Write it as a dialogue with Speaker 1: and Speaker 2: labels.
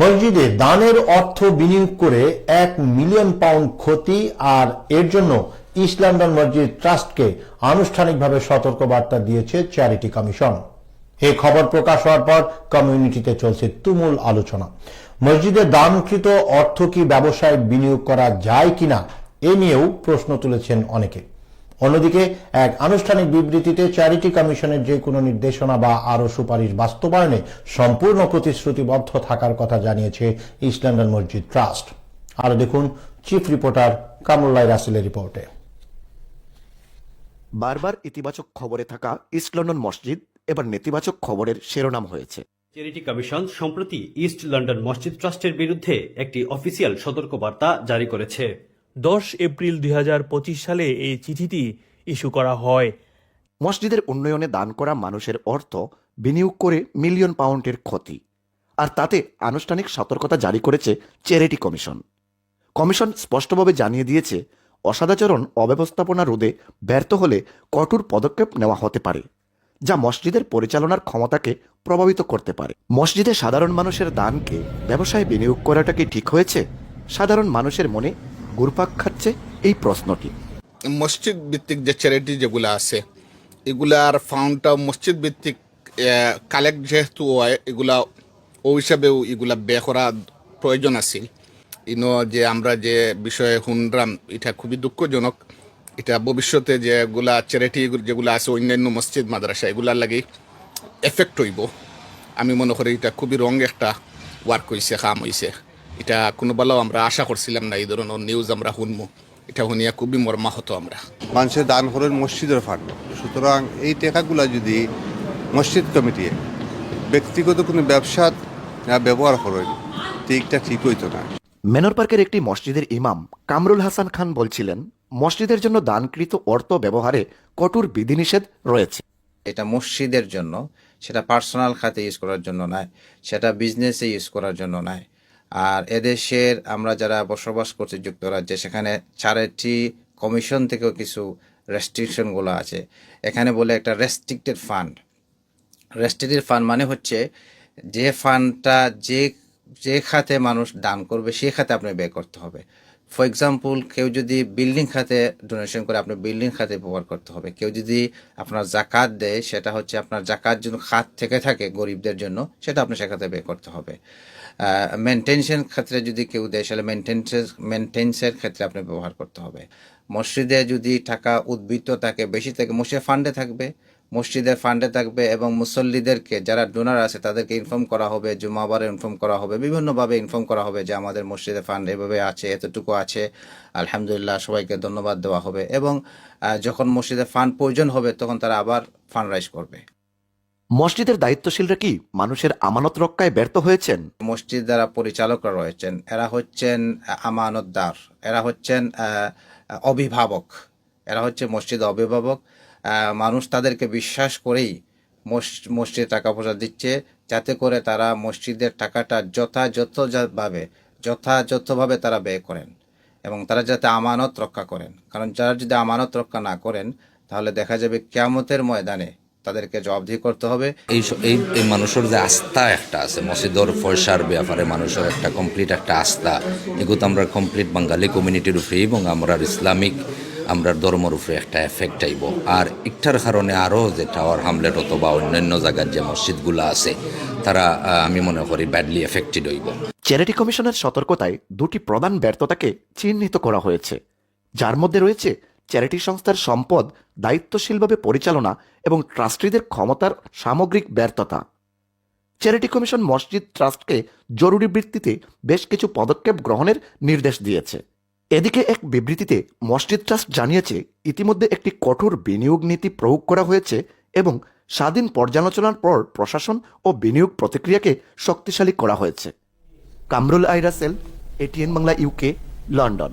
Speaker 1: মসজিদে দানের অর্থ বিনিয়োগ করে 1 মিলিয়ন পাউন্ড ক্ষতি, আর এর জন্য ইস্ট লন্ডন মসজিদ ট্রাস্টকে আনুষ্ঠানিকভাবে সতর্কবার্তা দিয়েছে চ্যারিটি কমিশন। এই খবর প্রকাশ হওয়ার পর কমিউনিটিতে চলছে তুমুল আলোচনা। মসজিদে দানকৃত অর্থ কি ব্যবসায় বিনিয়োগ করা যায় কিনা এ নিয়েও প্রশ্ন তুলেছেন অনেকে। অন্যদিকে এক আনুষ্ঠানিক বিবৃতিতে চ্যারিটি কমিশনের যে কোনো নির্দেশনা বা আরো সুপারিশ বাস্তবায়নে সম্পূর্ণ প্রতিশ্রুতিবদ্ধ থাকার কথা জানিয়েছে ইস্ট লন্ডন মসজিদ ট্রাস্ট। আরো দেখুন চিফ রিপোর্টার কামরুল্লাহ রাসেলের রিপোর্টে।
Speaker 2: বারবার ইতিবাচক খবরে থাকা ইস্ট লন্ডন মসজিদ এবার নেতিবাচক খবরের শিরোনাম হয়েছে।
Speaker 3: চ্যারিটি কমিশন সম্প্রতি ইস্ট লন্ডন মসজিদ ট্রাস্টের বিরুদ্ধে একটি অফিসিয়াল সতর্কবার্তা জারি করেছে।
Speaker 4: 10 এপ্রিল 2025 সালে এই চিঠিটি ইস্যু করা হয়।
Speaker 2: মসজিদের উন্নয়নে দান করা মানুষের অর্থ বিনিয়োগ করে মিলিয়ন পাউন্ডের ক্ষতি, আর তাতে আনুষ্ঠানিক সতর্কতা জারি করেছে চ্যারিটি কমিশন। কমিশন স্পষ্টভাবে জানিয়ে দিয়েছে, অসদাচরণ অব্যবস্থাপনা রোধে ব্যর্থ হলে কঠোর পদক্ষেপ নেওয়া হতে পারে, যা মসজিদের পরিচালনার ক্ষমতাকে প্রভাবিত করতে পারে। মসজিদে সাধারণ মানুষের দানকে ব্যবসায় বিনিয়োগ করাটা কি ঠিক হয়েছে? সাধারণ মানুষের মনে ঘুরপাক খাচ্ছে এই প্রশ্নটি।
Speaker 5: মসজিদ ভিত্তিক যে চ্যারিটি যেগুলো আছে, এগুলার ফান্ডটা মসজিদ ভিত্তিক কালেক্ট যেহেতু হয়, এগুলা ও হিসাবেও এগুলা ব্যয় করা প্রয়োজন আছে। যে আমরা যে বিষয়ে শুনলাম, এটা খুবই দুঃখজনক। এটা ভবিষ্যতে যেগুলা চ্যারিটি যেগুলো আছে অন্যান্য মসজিদ মাদ্রাসা, এগুলার লাগে এফেক্ট হইব। আমি মনে করি এটা খুবই রং একটা ওয়ার্ক হয়েছে, কাম হয়েছে। এটা কোনোবেলাও আমরা আশা করছিলাম না এই ধরনের নিউজ আমরা শুনবো। এটা শুনিয়া খুবই মর্মাহত আমরা।
Speaker 6: মানুষের দান করেন মসজিদের ফান্ড, সুতরাং এই টাকাগুলা যদি মসজিদ কমিটি ব্যক্তিগত কোনো ব্যবসা ব্যবহার করেন, ঠিকটা ঠিক হইতো না।
Speaker 2: মেনর পার্কের একটি মসজিদের ইমাম কামরুল হাসান খান বলছিলেন, মসজিদের জন্য দানকৃত অর্থ ব্যবহারে কঠোর বিধিনিষেধ রয়েছে।
Speaker 7: এটা মসজিদের জন্য, সেটা পার্সোনাল খাতে ইউজ করার জন্য নয়, সেটা বিজনেসে ইউজ করার জন্য নয়। আর এদেশের আমরা যারা বসবাস করছি যুক্তরাজ্যে, সেখানে চ্যারিটি কমিশন থেকেও কিছু রেস্ট্রিকশনগুলো আছে। এখানে বলে একটা রেস্ট্রিক্টেড ফান্ড। রেস্ট্রিক্টেড ফান্ড মানে হচ্ছে যে ফান্ডটা যে খাতে মানুষ দান করবে সেই খাতে আপনি ব্যয় করতে হবে। ফর এক্সাম্পল, কেউ যদি বিল্ডিং খাতে ডোনেশন করে, আপনি বিল্ডিং খাতে ব্যবহার করতে হবে। কেউ যদি আপনার জাকাত দেয়, সেটা হচ্ছে আপনার জাকাত যদি খাত থেকে থাকে গরিবদের জন্য, সেটা আপনি সেখানে ব্যয় করতে হবে। মেনটেন্সের ক্ষেত্রে যদি কেউ দেয়, সেটা মেনটেন্সের ক্ষেত্রে আপনি ব্যবহার করতে হবে। মসজিদে যদি টাকা উদ্বৃত্ত থাকে, বেশি থাকে, মসজিদের ফান্ডে থাকবে এবং মুসল্লিদেরকে যারা ডোনার আছে তাদেরকে ইনফর্ম করা হবে, জুমাবারে ইনফর্ম করা হবে, বিভিন্নভাবে ইনফর্ম করা হবে যে আমাদের মসজিদের ফান্ড এভাবে আছে, এতটুকু আছে, আলহামদুলিল্লাহ, সবাইকে ধন্যবাদ দেওয়া হবে। এবং যখন মসজিদের ফান্ড প্রয়োজন হবে তখন তারা আবার ফান্ড রাইজ করবে।
Speaker 2: মসজিদের দায়িত্বশীলরা কি মানুষের আমানত রক্ষায় ব্যর্থ হয়েছেন?
Speaker 7: মসজিদ দ্বারা পরিচালকরা রয়েছেন, এরা হচ্ছেন আমানতদার, এরা হচ্ছেন অভিভাবক, এরা হচ্ছে মসজিদ অভিভাবক। মানুষ তাদেরকে বিশ্বাস করেই মসজিদে টাকা পয়সা দিচ্ছে, যাতে করে তারা মসজিদের টাকাটা যথাযথভাবে তারা ব্যয় করেন এবং তারা যাতে আমানত রক্ষা করেন। কারণ যারা যদি আমানত রক্ষা না করেন, তাহলে দেখা যাবে কিয়ামতের ময়দানে তাদেরকে জবাবদিহি করতে হবে।
Speaker 8: এই মানুষের যে আস্থা একটা আছে মসজিদের পয়সার ব্যাপারে, মানুষের একটা কমপ্লিট একটা আস্থা, এগুলো আমরা কমপ্লিট বাঙালি কমিউনিটির উপরে এবং আমরা ইসলামিক আমরা ধর্মের উপরে একটা এফেক্ট আইব। আর একটার কারণে আরও যে টাওয়ার হামলেট অথবা অন্যান্য জায়গার যে মসজিদগুলো আছে, তারা আমি মনে করি ব্যাডলি এফেক্টেড হইব।
Speaker 2: চ্যারিটি কমিশনের সতর্কতায় দুটি প্রধান ব্যর্থতাকে চিহ্নিত করা হয়েছে, যার মধ্যে রয়েছে চ্যারিটি সংস্থার সম্পদ দায়িত্বশীলভাবে পরিচালনা এবং ট্রাস্টিদের ক্ষমতার সামগ্রিক ব্যর্থতা। চ্যারিটি কমিশন মসজিদ ট্রাস্টকে জরুরি ভিত্তিতে বেশ কিছু পদক্ষেপ গ্রহণের নির্দেশ দিয়েছে। এদিকে এক বিবৃতিতে মসজিদ ট্রাস্ট জানিয়েছে, ইতিমধ্যে একটি কঠোর বিনিয়োগ নীতি প্রয়োগ করা হয়েছে এবং স্বাধীন পর্যালোচনার পর প্রশাসন ও বিনিয়োগ প্রতিক্রিয়াকে শক্তিশালী করা হয়েছে। Kamrul Rasel, ATN Bangla, UK, London.